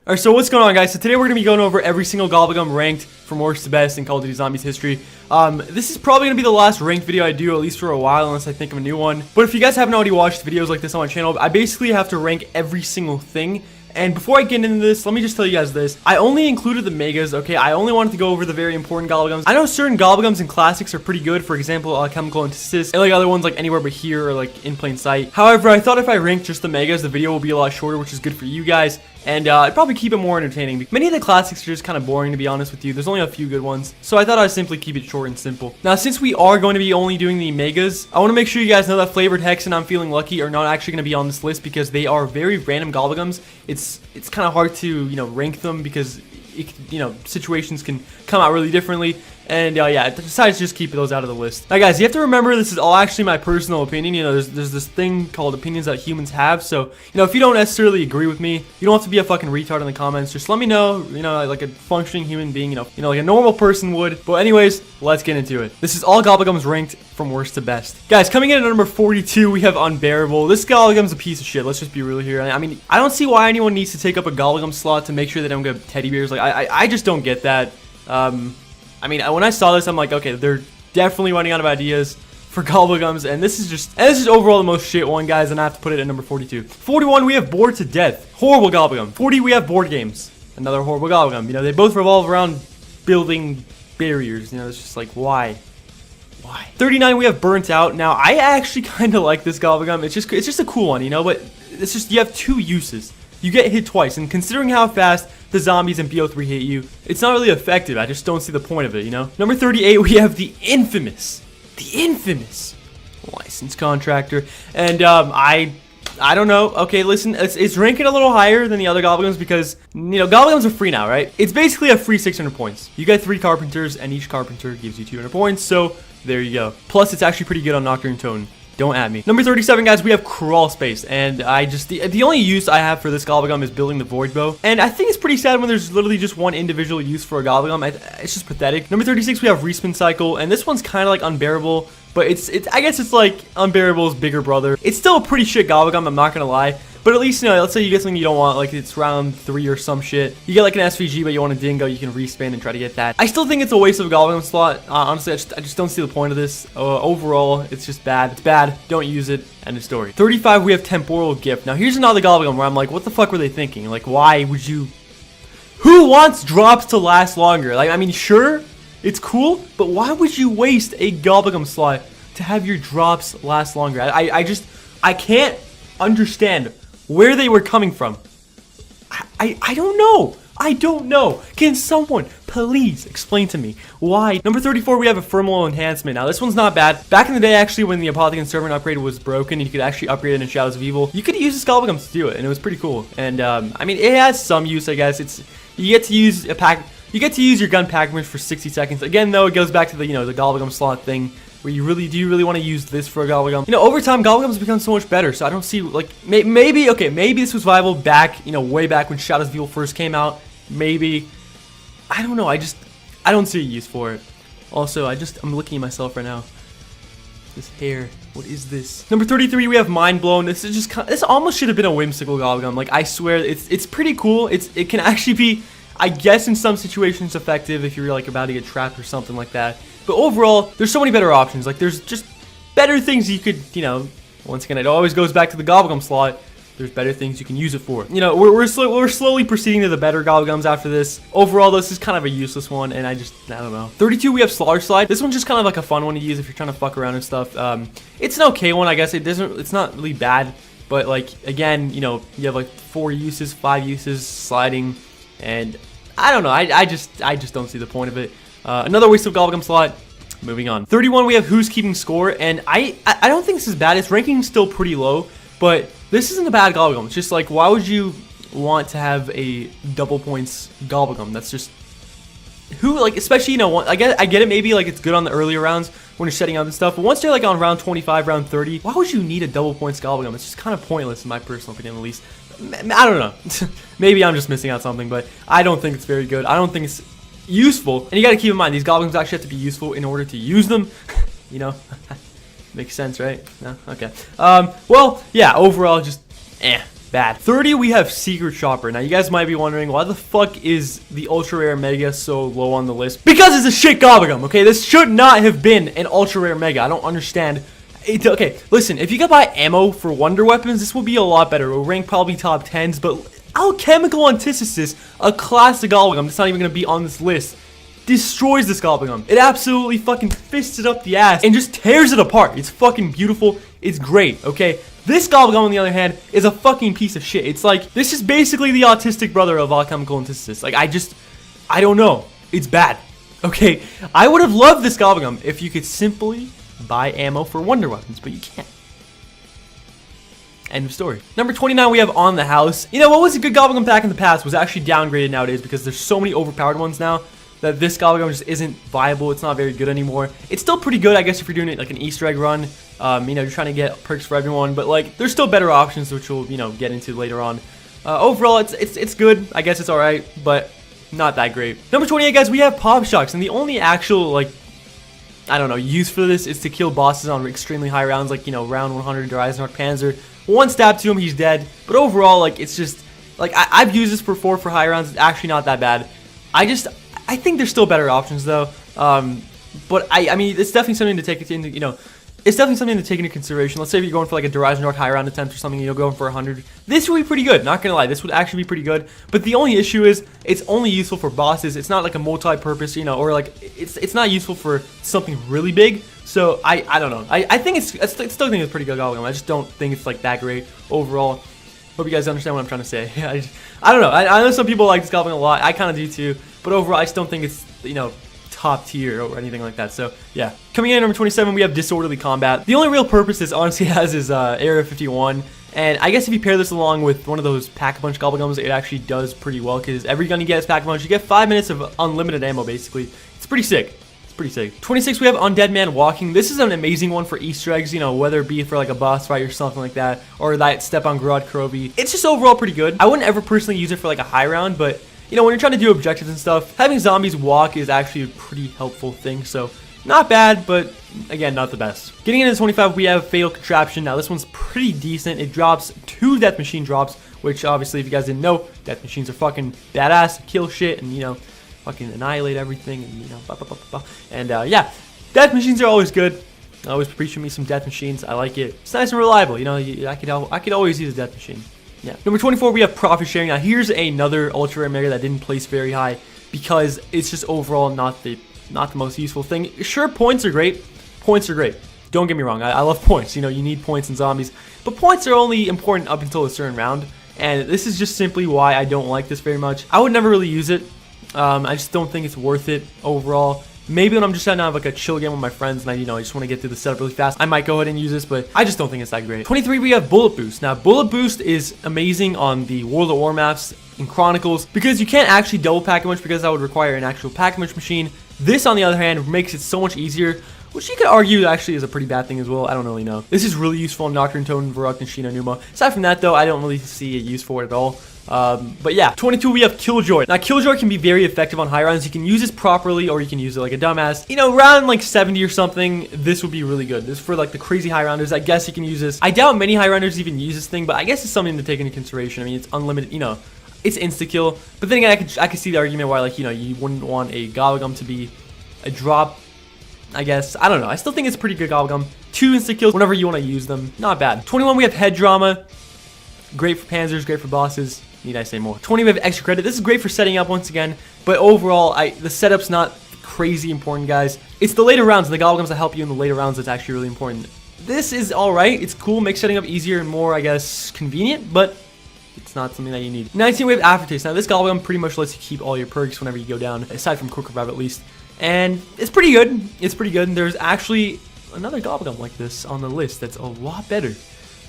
Alright, so what's going on, guys? So today we're going to be going over every single Gobblegum ranked from worst to best in Call of Duty Zombies history. This is probably going to be the last ranked video I do, at least for a while, unless I think of a new one. But if you guys haven't already watched videos like this on my channel, I basically have to rank every single thing. And before I get into this, let me just tell you guys this. I only included the megas, okay? I only wanted to go over the very important Gobblegums. I know certain Gobblegums and classics are pretty good. For example, Chemical Antithesis, and like other ones like Anywhere But Here or like In Plain Sight. However, I thought if I ranked just the megas, the video will be a lot shorter, which is good for you guys. And I'd probably keep it more entertaining. Many of the classics are just kind of boring, to be honest with you. There's only a few good ones. So I thought I'd simply keep it short and simple. Now, since we are going to be only doing the megas, I want to make sure you guys know that Flavored Hex and I'm Feeling Lucky are not actually going to be on this list because they are very random Gobblegums. It's kind of hard to, rank them because, situations can come out really differently. And yeah, I decided to just keep those out of the list. Now guys, you have to remember this is all actually my personal opinion. There's this thing called opinions that humans have. So, if you don't necessarily agree with me, you don't have to be a fucking retard in the comments. Just let me know, like a functioning human being, like a normal person would. But anyways, let's get into it. This is all Gobblegums ranked from worst to best. Guys, coming in at number 42, we have Unbearable. This Gobblegum's a piece of shit. Let's just be real here. I mean, I don't see why anyone needs to take up a Gobblegum slot to make sure they don't get teddy bears. Like, I just don't get that. I mean, when I saw this, I'm like, okay, they're definitely running out of ideas for Gobblegums, and this is overall the most shit one, guys, and I have to put it at number 42. 41, we have Bored to Death. Horrible Gobblegum. 40, we have Board Games. Another horrible Gobblegum. They both revolve around building barriers. It's just like, why? Why? 39, we have Burnt Out. Now, I actually kind of like this Gobblegum. It's just a cool one, but it's just, you have two uses. You get hit twice, and considering how fast the zombies in BO3 hit you, it's not really effective. I just don't see the point of it, Number 38, we have the infamous Licensed Contractor. And I don't know. Okay, listen, it's ranking a little higher than the other Gobblegums because, Gobblegums are free now, right? It's basically a free 600 points. You get 3 Carpenters, and each Carpenter gives you 200 points, so there you go. Plus, it's actually pretty good on Nocturne Tone. Don't at me. Number 37, guys, we have Crawl Space, and the only use I have for this Gobblegum is building the Void Bow, and I think it's pretty sad when there's literally just one individual use for a Gobblegum. It's just pathetic. Number 36, we have Respin Cycle, and this one's kind of like Unbearable, but I guess it's like Unbearable's bigger brother. It's still a pretty shit Gobblegum, I'm not gonna lie. But at least, let's say you get something you don't want, like it's round 3 or some shit. You get like an SVG, but you want a Dingo, you can respin and try to get that. I still think it's a waste of a Gobblegum slot. Honestly, I just don't see the point of this. Overall, it's just bad. It's bad. Don't use it. End of story. 35, we have Temporal Gift. Now, here's another Gobblegum where I'm like, what the fuck were they thinking? Like, why would you... Who wants drops to last longer? Like, I mean, sure, it's cool, but why would you waste a Gobblegum slot to have your drops last longer? I can't understand where they were coming from. I don't know. I don't know. Can someone please explain to me why? Number 34, we have Ephemeral Enhancement. Now, this one's not bad. Back in the day, actually, when the Apothecon Servant upgrade was broken, and you could actually upgrade it in Shadows of Evil, you could use this Gobblegum to do it, and it was pretty cool. And, I mean, it has some use, I guess. You get to use your gun package for 60 seconds. Again, though, it goes back to the, the Gobblegum slot thing, where do you really want to use this for a Gobblegum? Over time, Gobblegums become so much better, so I don't see, like, maybe this was viable back, way back when Shadows of Evil first came out. Maybe. I don't know, I don't see a use for it. Also, I'm looking at myself right now. This hair, what is this? Number 33, we have Mind Blown. This almost should have been a whimsical Gobblegum. Like, I swear, it's pretty cool. It can actually be, I guess, in some situations effective if you're, like, about to get trapped or something like that. But overall, there's so many better options. Like, there's just better things you could, once again, it always goes back to the Gobblegum slot. There's better things you can use it for. We're slowly proceeding to the better Gobblegums after this. Overall, this is kind of a useless one, and I don't know. 32, we have Slaughter Slide. This one's just kind of like a fun one to use if you're trying to fuck around and stuff. It's an okay one, I guess. It's not really bad, but, like, again, you have, like, 4 uses, 5 uses, sliding, and I don't know. I just don't see the point of it. Another waste of Gobblegum slot. Moving on. 31, we have Who's Keeping Score, and I don't think this is bad. Its ranking still pretty low, but this isn't a bad Gobblegum. It's just like, why would you want to have a double points Gobblegum? That's just like, especially, I get it, maybe, like, it's good on the earlier rounds when you're setting up and stuff, but once you're, like, on round 25, round 30, why would you need a double points Gobblegum? It's just kind of pointless in my personal opinion, at least. I don't know. Maybe I'm just missing out something, but I don't think it's very good. I don't think it's useful, and you gotta keep in mind, these Gobblegums actually have to be useful in order to use them. Makes sense, right? No? Okay. Well, yeah, overall, just bad. 30, we have Secret Shopper. Now, you guys might be wondering, why the fuck is the Ultra Rare Mega so low on the list? Because it's a shit Gobblegum, okay? This should not have been an Ultra Rare Mega. I don't understand. Okay, listen, if you could buy ammo for Wonder Weapons, this would be a lot better. It would rank probably top 10s, but Alchemical Antithesis, a classic Gobblegum that's not even going to be on this list, destroys this Gobblegum. It absolutely fucking fists it up the ass and just tears it apart. It's fucking beautiful. It's great, okay? This Gobblegum, on the other hand, is a fucking piece of shit. It's like, this is basically the autistic brother of Alchemical Antithesis. Like, I don't know. It's bad, okay? I would have loved this Gobblegum if you could simply buy ammo for Wonder Weapons, but you can't. End of story. Number 29, we have On the House. You know, what was a good Gobblegum back in the past was actually downgraded nowadays because there's so many overpowered ones now that this Gobblegum just isn't viable. It's not very good anymore. It's still pretty good, I guess, if you're doing it like an Easter egg run. You know, you're trying to get perks for everyone, but like, there's still better options, which we'll, you know, get into later on. Overall, it's good. I guess it's all right, but not that great. Number 28, guys, we have Pop Shocks, and the only actual, like, I don't know, use for this is to kill bosses on extremely high rounds, like, you know, round 100 Eisenhower Panzer. One stab to him, he's dead. But overall, like, it's just, like, I've used this before for high rounds. It's actually not that bad. I think there's still better options, though. But I mean, it's definitely something to take into, you know, it's definitely something to take into consideration. Let's say if you're going for like a Derision high round attempt or something, you know, going for 100. This would be pretty good, not gonna lie. This would actually be pretty good. But the only issue is, it's only useful for bosses. It's not like a multi-purpose, you know, or like, it's not useful for something really big. So, I don't know. I think I still think it's pretty good Gobblegum. I just don't think it's like that great overall. Hope you guys understand what I'm trying to say. I don't know. I know some people like this Gobblegum a lot. I kind of do too. But overall, I just don't think it's, you know, top tier or anything like that. So, yeah. Coming in at number 27, we have Disorderly Combat. The only real purpose this honestly has is Area 51. And I guess if you pair this along with one of those Pack-a-Punch Gobblegums, it actually does pretty well. Because every gun you get is Pack-a-Punch. You get 5 minutes of unlimited ammo, basically. It's pretty sick. Pretty sick. 26, we have Undead Man Walking. This is an amazing one for Easter eggs, you know, whether it be for like a boss fight or something like that, or that Step on Grodd Krovi. It's just overall pretty good. I wouldn't ever personally use it for like a high round, but you know, when you're trying to do objectives and stuff, having zombies walk is actually a pretty helpful thing. So not bad, but again, not the best. Getting into 25, we have Fatal Contraption. Now this one's pretty decent. It drops 2 Death Machine drops, which obviously, if you guys didn't know, Death Machines are fucking badass, kill shit, and you know, fucking annihilate everything, and you know, and yeah, Death Machines are always good. Always preaching me some Death Machines. I like it. It's nice and reliable. You know, I could always use a Death Machine. Yeah. Number 24, we have Profit Sharing. Now here's another Ultra Rare Mega that didn't place very high because it's just overall not the most useful thing. Sure, points are great. Points are great. Don't get me wrong. I love points. You know, you need points in zombies, but points are only important up until a certain round. And this is just simply why I don't like this very much. I would never really use it. I just don't think it's worth it overall. Maybe when I'm just trying to have like a chill game with my friends and I just want to get through the setup really fast, I might go ahead and use this, but I just don't think it's that great. 23, we have Bullet Boost. Now, Bullet Boost is amazing on the World of War maps in Chronicles because you can't actually double Pack-a-Punch because that would require an actual Pack-a-Punch machine. This, on the other hand, makes it so much easier, which you could argue actually is a pretty bad thing as well. I don't really know. This is really useful in Nocturne Tone, Varrock, and Shino Numa. Aside from that, though, I don't really see a use for it at all. But yeah, 22, we have Killjoy. Now, Killjoy can be very effective on high rounds. You can use this properly, or you can use it like a dumbass. You know, around like 70 or something, this would be really good. This is for like the crazy high rounders. I guess you can use this. I doubt many high rounders even use this thing, but I guess it's something to take into consideration. I mean, it's unlimited, you know, it's insta-kill. But then again, I could see the argument why, like, you know, you wouldn't want a Gobblegum to be a drop, I guess. I don't know. I still think it's pretty good Gobblegum. 2 insta-kills whenever you want to use them. Not bad. 21, we have Head Drama. Great for panzers, great for bosses. Need I say more? 20, we have Extra Credit. This is great for setting up once again, but overall, the setup's not crazy important, guys. It's the later rounds and the Gobblegums that help you in the later rounds that's actually really important. This is alright. It's cool. Makes setting up easier and more, I guess, convenient, but it's not something that you need. 19, we have Aftertaste. Now, this Gobblegum pretty much lets you keep all your perks whenever you go down, aside from Quick Revive at least. And it's pretty good. It's pretty good. And there's actually another Gobblegum like this on the list that's a lot better.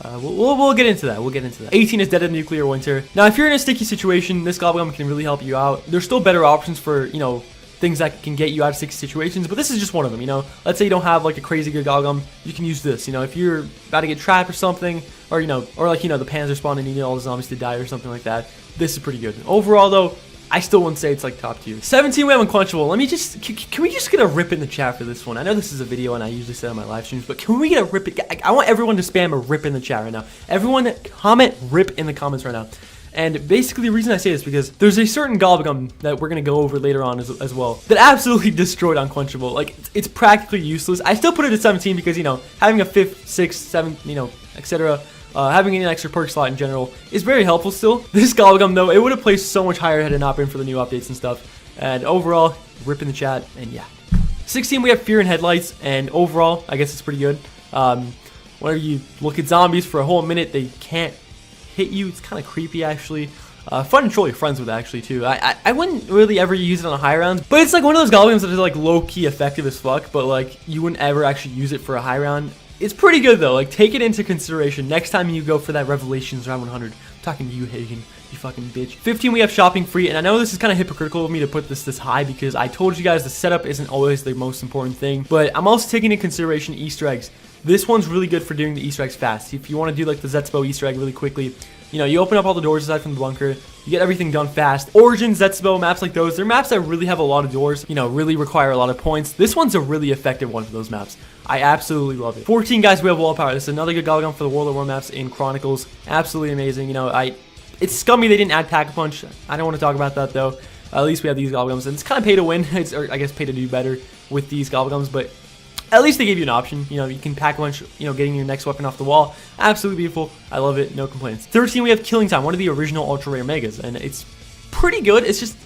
We'll get into that. We'll get into that. 18 is Dead of Nuclear Winter. Now, if you're in a sticky situation, this Gobblegum can really help you out. There's still better options for, you know, things that can get you out of sticky situations, but this is just one of them, you know. Let's say you don't have like a crazy good Gobblegum, you can use this, you know, if you're about to get trapped or something, or, you know, or like, you know, the panzer spawn and you need all the zombies to die or something like that. This is pretty good. Overall, though, I still wouldn't say it's like top tier. 17, we have Unquenchable. Let me just, can we just get a rip in the chat for this one? I know this is a video and I usually say it on my live streams, but can we get a rip? I want everyone to spam a rip in the chat right now. Everyone comment rip in the comments right now. And basically the reason I say this is because there's a certain Gobblegum that we're going to go over later on as well that absolutely destroyed Unquenchable. Like, it's practically useless. I still put it at 17 because, you know, having a 5th, 6th, 7th, you know, etc. Having an extra perk slot in general is very helpful still. This Gobblegum, though, it would have placed so much higher had it not been for the new updates and stuff. And overall, rip in the chat, and yeah. 16, we have Fear and Headlights, and overall, I guess it's pretty good. Whenever you look at zombies for a whole minute, they can't hit you. It's kind of creepy, actually. Fun to troll your friends with, actually, too. I wouldn't really ever use it on high rounds, but it's like one of those Gobblegums that is like low-key effective as fuck, but like you wouldn't ever actually use it for a high round. It's pretty good though, like take it into consideration next time you go for that Revelations round 100. I'm talking to you, Hagen, you fucking bitch. 15, we have Shopping Free, and I know this is kind of hypocritical of me to put this high because I told you guys the setup isn't always the most important thing, but I'm also taking into consideration Easter eggs. This one's really good for doing the Easter eggs fast. If you want to do like the Zetspo Easter egg really quickly, you know, you open up all the doors aside from the bunker, you get everything done fast. Origin, Zetspo, maps like those, they're maps that really have a lot of doors, you know, really require a lot of points. This one's a really effective one for those maps. I absolutely love it. 14, guys, we have Wall Power. This is another good Gobblegum for the World of War maps in Chronicles. Absolutely amazing. You know, it's scummy they didn't add Pack-a-Punch. I don't want to talk about that, though. At least we have these Gobblegums, and it's kind of pay to win. It's, or I guess pay to do better with these Gobblegums, but at least they gave you an option. You know, you can Pack-a-Punch, you know, getting your next weapon off the wall. Absolutely beautiful. I love it. No complaints. 13, we have Killing Time, one of the original Ultra Rare Megas, and it's pretty good. It's just,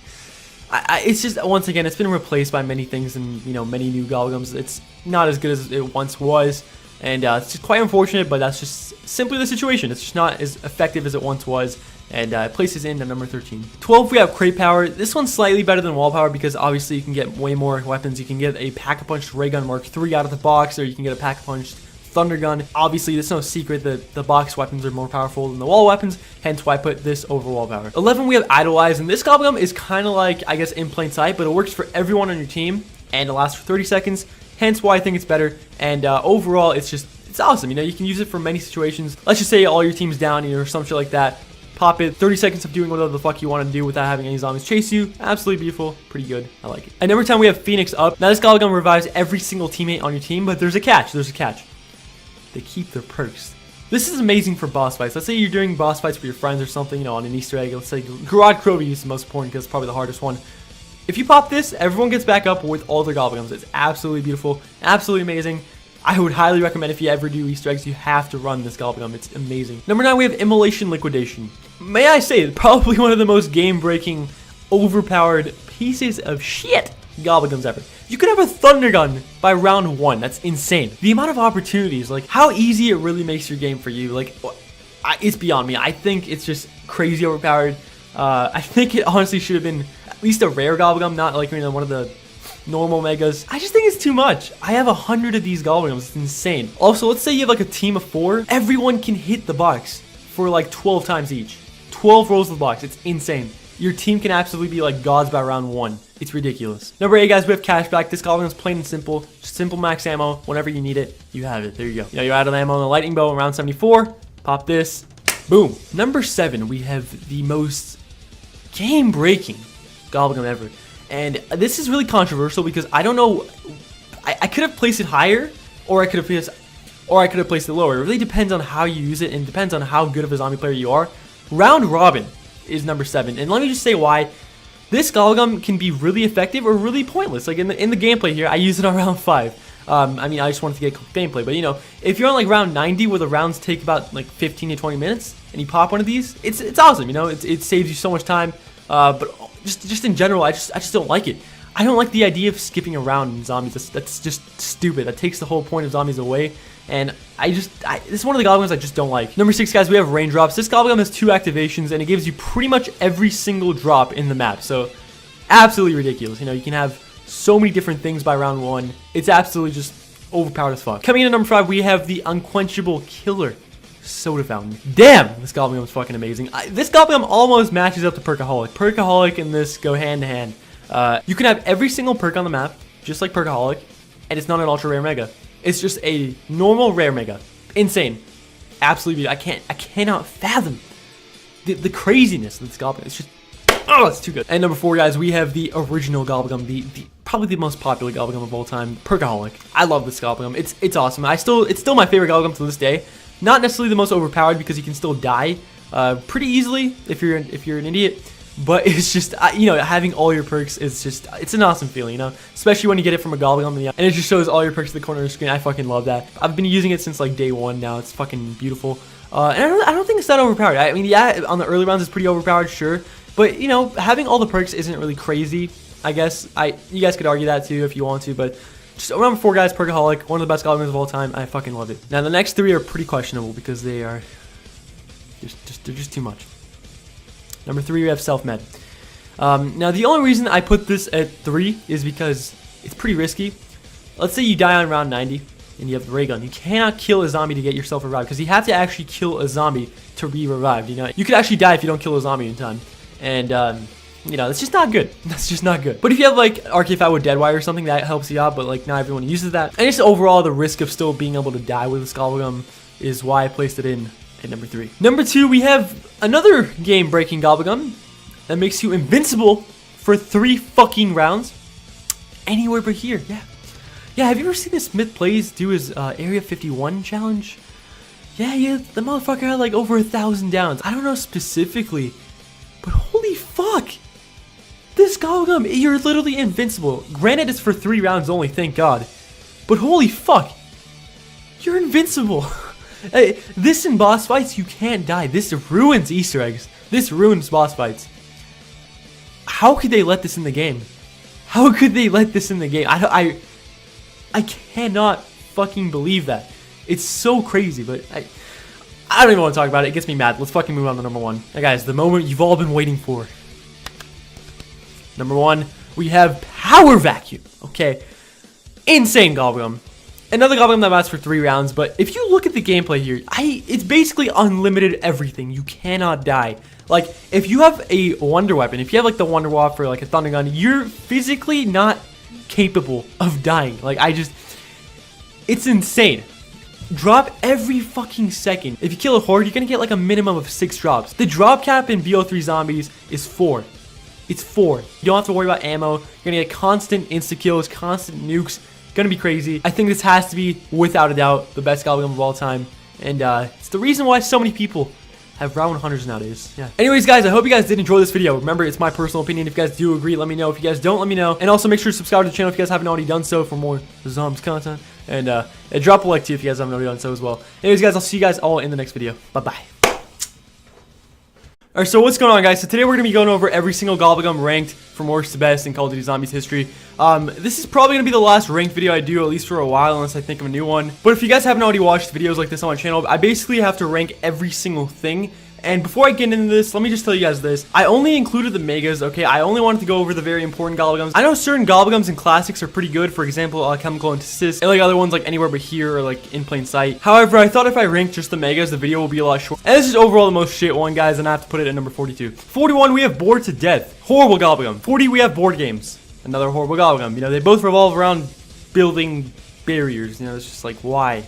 it's just, once again, it's been replaced by many things and, you know, many new Gobblegums. It's not as good as it once was, and it's just quite unfortunate, but that's just simply the situation. It's just not as effective as it once was, and it places in at number 13. 12, we have Crate Power. This one's slightly better than Wall Power because obviously you can get way more weapons. You can get a Pack-a-Punch Ray Gun Mark III out of the box, or you can get a Pack-a-Punch Thunder Gun. Obviously, it's no secret that the box weapons are more powerful than the wall weapons, hence why I put this over Wall Power. 11, we have Idolize, and this Gobblegum is kind of like, I guess, in plain sight, but it works for everyone on your team, and it lasts for 30 seconds, hence why I think it's better, and overall, it's awesome. You know, you can use it for many situations. Let's just say all your team's down, or some shit like that. Pop it, 30 seconds of doing whatever the fuck you want to do without having any zombies chase you. Absolutely beautiful, pretty good, I like it. At number 10, we have Phoenix Up. Now this Gobblegum revives every single teammate on your team, but there's a catch, They keep their perks. This is amazing for boss fights. Let's say you're doing boss fights with your friends or something, you know, on an Easter egg. Let's say Garage Kroby is the most important because it's probably the hardest one. If you pop this, everyone gets back up with all their Gobblegums. It's absolutely beautiful, absolutely amazing. I would highly recommend if you ever do Easter eggs, you have to run this Gobblegum. It's amazing. Number 9, we have Immolation Liquidation. May I say, probably one of the most game-breaking, overpowered pieces of shit Gobblegums ever. You could have a Thunder Gun by round 1. That's insane. The amount of opportunities, like how easy it really makes your game for you, like it's beyond me. I think it's just crazy overpowered. I think it honestly should have been at least a rare Gobblegum, not like, you know, one of the normal megas. I just think it's too much. I have 100 of these Gobblegums. It's insane. Also, let's say you have like a team of 4. Everyone can hit the box for like 12 times each. 12 rolls of the box. It's insane. Your team can absolutely be like gods by round 1. It's ridiculous. Number 8, guys, we have Cashback. This Gobblegum is plain and simple. Just simple max ammo. Whenever you need it, you have it. There you go. You know, you're out of ammo on the Lightning Bow in round 74. Pop this. Boom. Number 7, we have the most game-breaking Gobblegum ever. And this is really controversial because I don't know. I could have placed it higher, or I could have placed it lower. It really depends on how you use it, and depends on how good of a zombie player you are. Round Robin is number 7, and let me just say why. This Gobblegum can be really effective or really pointless. Like in the gameplay here, I use it on round 5. I mean, I just wanted to get gameplay, but you know, if you're on like round 90 where the rounds take about like 15 to 20 minutes, and you pop one of these, it's awesome. You know, it saves you so much time. But just in general, I just don't like it. I don't like the idea of skipping around in zombies. That's just stupid. That takes the whole point of zombies away. And this is one of the Gobblegums I just don't like. Number 6, guys, we have Raindrops. This Gobblegum has 2 activations, and it gives you pretty much every single drop in the map. So, absolutely ridiculous. You know, you can have so many different things by round 1. It's absolutely just overpowered as fuck. Coming in at number 5, we have the Unquenchable Killer Soda Fountain. Damn, this Gobblegum is fucking amazing. This Gobblegum almost matches up to Perkaholic. Perkaholic and this go hand in hand. You can have every single perk on the map, just like Perkaholic, and it's not an ultra rare mega. It's just a normal rare mega. Insane. Absolutely. I cannot fathom the craziness of this Goblin. It's just Oh, it's too good. And number 4, guys, we have the original Gobblegum, the probably the most popular Gobblegum of all time, Perkaholic. I love this Gobblegum. It's awesome. It's still my favorite Gobblegum to this day. Not necessarily the most overpowered because you can still die pretty easily if you're an idiot. But it's just, you know, having all your perks is just, it's an awesome feeling, you know? Especially when you get it from a Gobblegum, and it just shows all your perks at the corner of the screen. I fucking love that. I've been using it since, like, day 1 now. It's fucking beautiful. And I don't think it's that overpowered. I mean, yeah, on the early rounds it's pretty overpowered, sure. But, you know, having all the perks isn't really crazy, I guess. You guys could argue that, too, if you want to, but just number 4, guys, Perkaholic, one of the best Gobblegums of all time. I fucking love it. Now, the next 3 are pretty questionable because they are they're just too much. Number 3, we have Self-Med. Now, the only reason I put this at 3 is because it's pretty risky. Let's say you die on round 90 and you have the ray gun. You cannot kill a zombie to get yourself revived because you have to actually kill a zombie to be revived. You know, you could actually die if you don't kill a zombie in time, and you know, that's just not good. That's just not good. But if you have like RK5 with Deadwire or something, that helps you out. But like, not everyone uses that, and just overall the risk of still being able to die with this Gobblegum is why I placed it in at number 3. Number 2, we have another game-breaking Gobblegum that makes you invincible for 3 fucking rounds. Anywhere but here, yeah. Yeah, have you ever seen this Smith Plays do his Area 51 challenge? Yeah, the motherfucker had like over 1,000 downs. I don't know specifically, but holy fuck. This Gobblegum, you're literally invincible. Granted, it's for 3 rounds only, thank God. But holy fuck, you're invincible. Hey, this in boss fights, you can't die. This ruins Easter eggs. This ruins boss fights. How could they let this in the game? How could they let this in the game? I cannot fucking believe that. It's so crazy, but I don't even want to talk about it. It gets me mad. Let's fucking move on to number 1. Now, guys, the moment you've all been waiting for. Number 1, we have Power Vacuum. Okay, insane Gobblegum. Another Gobblegum that lasts for 3 rounds, but if you look at the gameplay here, it's basically unlimited everything. You cannot die. Like, if you have a Wonder Weapon, if you have like the Wonder Wap or like a Thunder Gun, you're physically not capable of dying. Like, it's insane. Drop every fucking second. If you kill a horde, you're gonna get like a minimum of 6 drops. The drop cap in BO3 zombies is 4. It's 4. You don't have to worry about ammo. You're gonna get constant insta kills, constant nukes. Gonna be crazy. I think this has to be, without a doubt, the best Gobblegum of all time, and it's the reason why so many people have round 100s nowadays. Yeah. Anyways, guys, I hope you guys did enjoy this video. Remember, it's my personal opinion. If you guys do agree, let me know. If you guys don't, let me know. And also make sure to subscribe to the channel if you guys haven't already done so for more Zombies content. And drop a like too if you guys haven't already done so as well. Anyways, guys, I'll see you guys all in the next video. Bye bye. Alright, so what's going on, guys? So today we're going to be going over every single Gobblegum ranked from worst to best in Call of Duty Zombies history. This is probably going to be the last ranked video I do, at least for a while, unless I think of a new one. But if you guys haven't already watched videos like this on my channel, I basically have to rank every single thing. And before I get into this, let me just tell you guys this. I only included the megas, okay? I only wanted to go over the very important Gobblegums. I know certain Gobblegums and classics are pretty good. For example, Chemical Antithesis, and like other ones like Anywhere But Here or like In Plain Sight. However, I thought if I ranked just the megas, the video will be a lot shorter. And this is overall the most shit one, guys, and I have to put it at number 42. 41, we have Bored to Death. Horrible Gobblegum. 40, we have Board Games. Another horrible Gobblegum. You know, they both revolve around building barriers. You know, it's just like, why?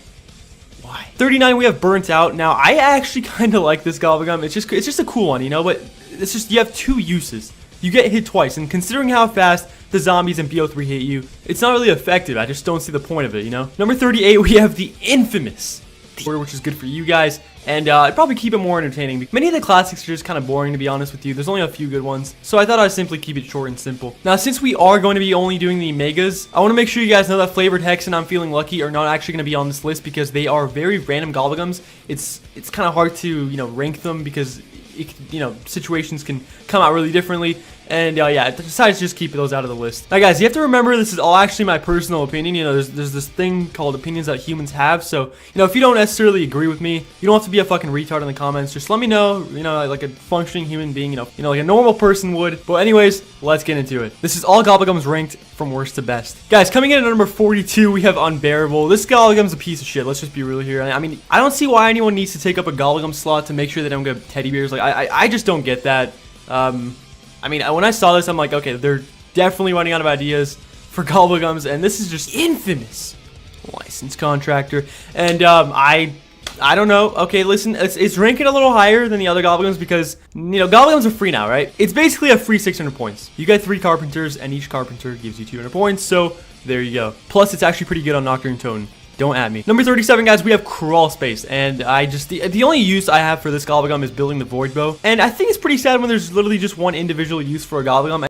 Why? 39, we have Burnt Out. Now, I actually kind of like this Gobblegum. It's just a cool one, you know, but it's just, you have 2 uses. You get hit twice, and considering how fast the zombies in BO3 hit you, it's not really effective. I just don't see the point of it, you know? Number 38, we have the infamous order, which is good for you guys, and I'd probably keep it more entertaining. Many of the classics are just kind of boring, to be honest with you. There's only a few good ones, so I thought I'd simply keep it short and simple. Now, since we are going to be only doing the megas, I want to make sure you guys know that Flavored Hex and I'm Feeling Lucky are not actually going to be on this list because they are very random Gobblegums. It's kind of hard to, you know, rank them because you know, situations can come out really differently. And yeah, I decided to just keep those out of the list. Now, guys, you have to remember this is all actually my personal opinion. You know, there's this thing called opinions that humans have. So, you know, if you don't necessarily agree with me, you don't have to be a fucking retard in the comments. Just let me know, you know, like a functioning human being, you know, like a normal person would. But anyways, let's get into it. This is all Gobblegums ranked from worst to best. Guys, coming in at number 42, we have Unbearable. This Gobblegum's a piece of shit. Let's just be real here. I mean, I don't see why anyone needs to take up a Gobblegum slot to make sure they don't get teddy bears. Like, I just don't get that. I mean, when I saw this, I'm like, okay, they're definitely running out of ideas for Gobblegums, and this is just infamous. Licensed contractor, and I I don't know. Okay, listen, it's ranking a little higher than the other Gobblegums because, Gobblegums are free now, right? It's basically a free 600 points. You get 3 carpenters, and each carpenter gives you 200 points, so there you go. Plus, it's actually pretty good on Nocturne Tone. Don't at me. Number 37, guys, we have Crawl Space, and the only use I have for this Gobblegum is building the Void Bow, and I think it's pretty sad when there's literally just one individual use for a Gobblegum.